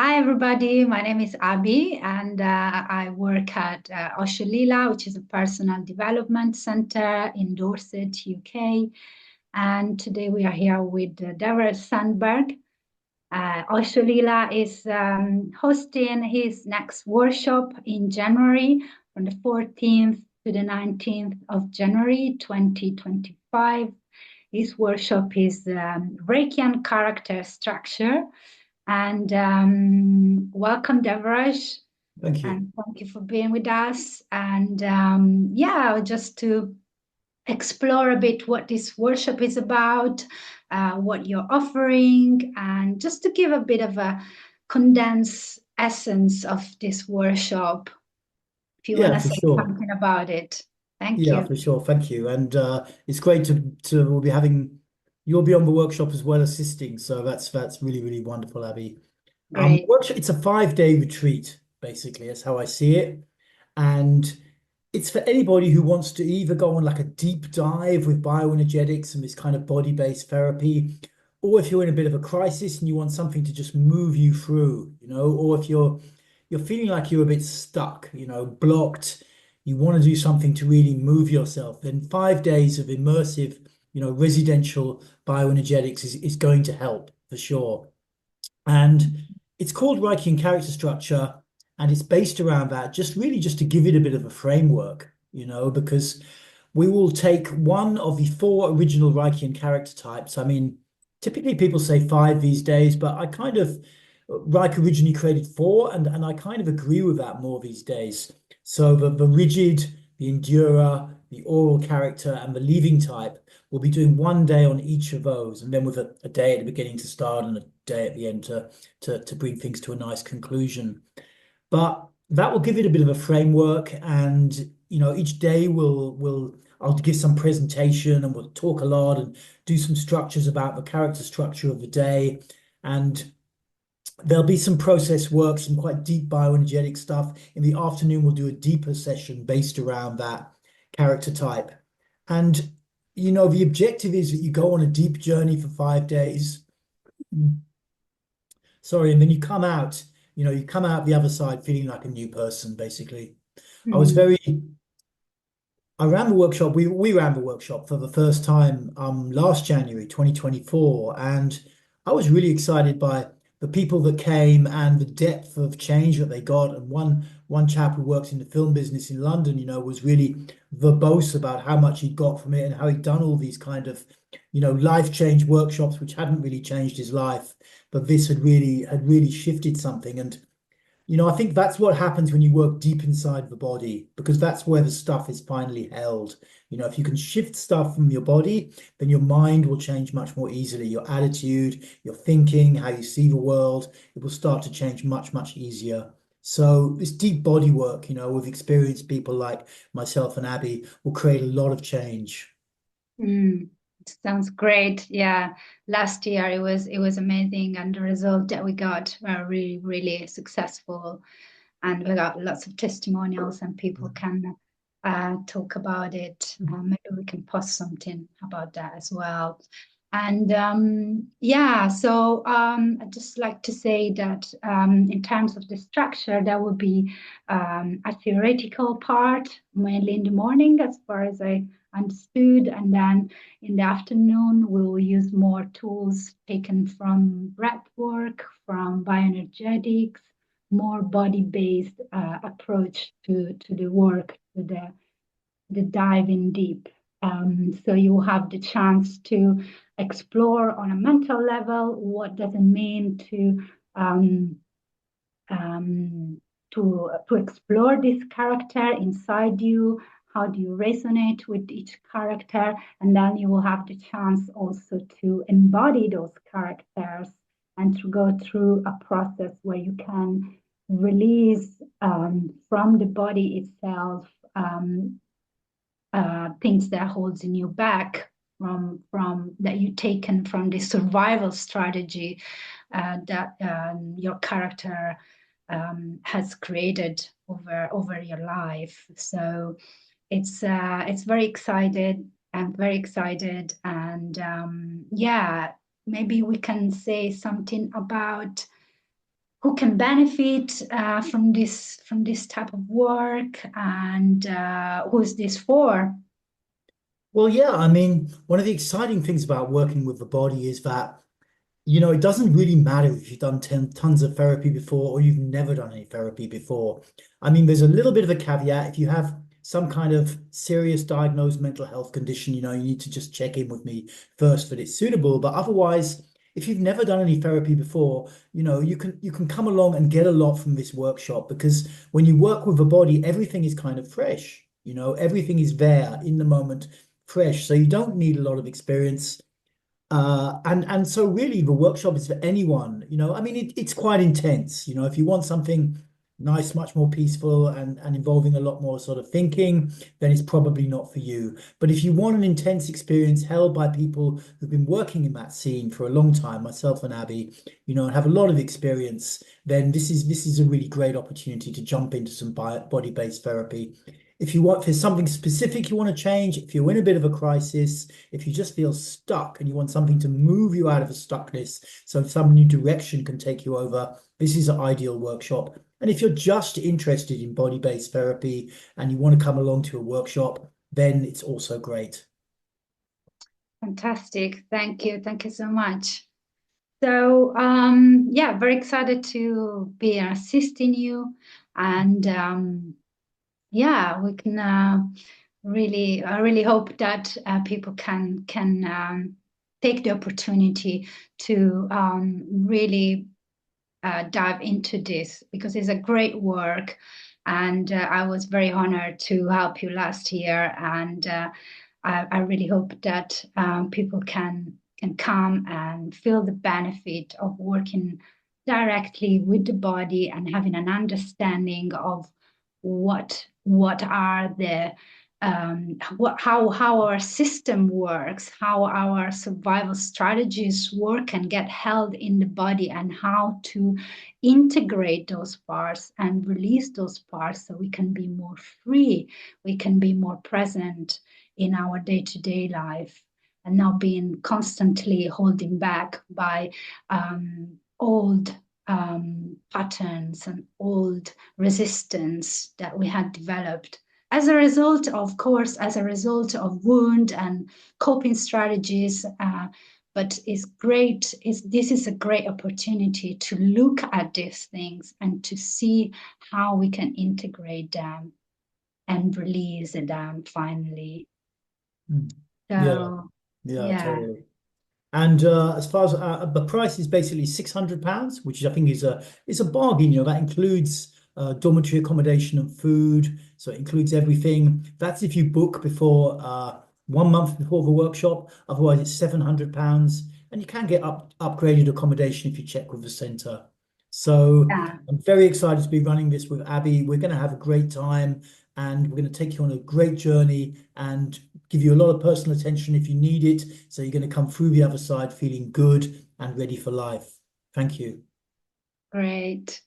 Hi, everybody. My name is Abby, and I work at Osholila, which is a personal development center in Dorset, UK. And today we are here with Deborah Sandberg. Osholila is hosting his next workshop in January from the 14th to the 19th of January 2025. His workshop is Reiki and Character Structure. And welcome, Devraj. Thank you. And thank you for being with us. And yeah, just to explore a bit what this workshop is about, what you're offering, and just to give a bit of a condensed essence of this workshop, if you want Yeah, to for say sure. something about it. Thank Yeah, you. for sure. Thank you. And it's great to we'll be having you'll be on the workshop as well assisting. So that's really, really wonderful, Abby. Great. Workshop, it's a 5-day retreat, basically. That's how I see it. And it's for anybody who wants to either go on like a deep dive with bioenergetics and this kind of body-based therapy, or if you're in a bit of a crisis and you want something to just move you through, or if you're feeling like you're a bit stuck, blocked, you want to do something to really move yourself, then 5 days of immersive, residential bioenergetics is going to help for sure. And it's called Reiki and Character Structure, and it's based around that, just to give it a bit of a framework, because we will take one of the four original Reiki and character types. I mean, typically people say five these days, but I kind of Reiki originally created four, and I kind of agree with that more these days. So the rigid, the endurer, the oral character, and the leaving type. We'll be doing one day on each of those, and then with a day at the beginning to start and a day at the end to bring things to a nice conclusion. But that will give it a bit of a framework, and each day will I'll give some presentation and we'll talk a lot and do some structures about the character structure of the day, and there'll be some process work, some quite deep bioenergetic stuff. In the afternoon, we'll do a deeper session based around that character type. And, the objective is that you go on a deep journey for 5 days. Sorry, and then you come out the other side feeling like a new person, basically. I was Mm. very, I ran the workshop, we ran the workshop for the first time last January 2024, and I was really excited by the people that came and the depth of change that they got. And one chap who works in the film business in London, was really verbose about how much he'd got from it and how he'd done all these kind of, life change workshops which hadn't really changed his life, but this had really shifted something. And I think that's what happens when you work deep inside the body, because that's where the stuff is finally held. If you can shift stuff from your body, then your mind will change much more easily. Your attitude, your thinking, how you see the world, it will start to change much, much easier. So this deep body work, with experienced people like myself and Abby, will create a lot of change. Mm, sounds great. Yeah, last year it was amazing, and the result that we got were really really successful, and we got lots of testimonials, and people can talk about it. Maybe we can post something about that as well. And yeah, so I'd just like to say that in terms of the structure, there will be a theoretical part, mainly in the morning, as far as I understood. And then in the afternoon, we'll use more tools taken from breath work, from bioenergetics, more body-based approach to the work, to the dive in deep. So you have the chance to explore on a mental level what does it mean um, um, to explore this character inside you. How do you resonate with each character? And then you will have the chance also to embody those characters and to go through a process where you can release from the body itself things that holds in you back from that you taken from the survival strategy that your character has created over your life. So it's very excited. I'm very excited, and yeah, maybe we can say something about who can benefit from this type of work, and who is this for? Well, yeah, I mean, one of the exciting things about working with the body is that it doesn't really matter if you've done tons of therapy before or you've never done any therapy before. I mean, there's a little bit of a caveat. If you have some kind of serious diagnosed mental health condition, you need to just check in with me first that it's suitable. But otherwise, if you've never done any therapy before, you can come along and get a lot from this workshop because when you work with the body, everything is kind of fresh. Everything is there in the moment, fresh. So you don't need a lot of experience and so really the workshop is for anyone, I mean it's quite intense, if you want something nice, much more peaceful and involving a lot more sort of thinking, then it's probably not for you. But if you want an intense experience held by people who've been working in that scene for a long time, myself and Abby, and have a lot of experience, then this is a really great opportunity to jump into some body-based therapy. If there's something specific you want to change, if you're in a bit of a crisis, if you just feel stuck and you want something to move you out of a stuckness so some new direction can take you over, this is an ideal workshop. And if you're just interested in body-based therapy and you want to come along to a workshop, then it's also great. Fantastic. Thank you so much. So yeah, very excited to be assisting you, and yeah, we can really, I really hope that people can take the opportunity to really dive into this, because it's a great work. And I was very honored to help you last year. And I really hope that people can come and feel the benefit of working directly with the body and having an understanding of what are the how our system works, how our survival strategies work and get held in the body, and how to integrate those parts and release those parts so we can be more free, we can be more present in our day-to-day life, and not being constantly holding back by old patterns and old resistance that we had developed as a result, of course, as a result of wound and coping strategies. But it's great. This is a great opportunity to look at these things and to see how we can integrate them and release them finally. Mm. Yeah, So, yeah, yeah, totally. And as far as the price is basically £600, which I think is a bargain. That includes dormitory accommodation and food, so it includes everything. That's if you book before 1 month before the workshop. Otherwise, it's £700, and you can get upgraded accommodation if you check with the centre. So yeah, I'm very excited to be running this with Abby. We're going to have a great time, and we're going to take you on a great journey and give you a lot of personal attention if you need it. So you're going to come through the other side feeling good and ready for life. Thank you. great.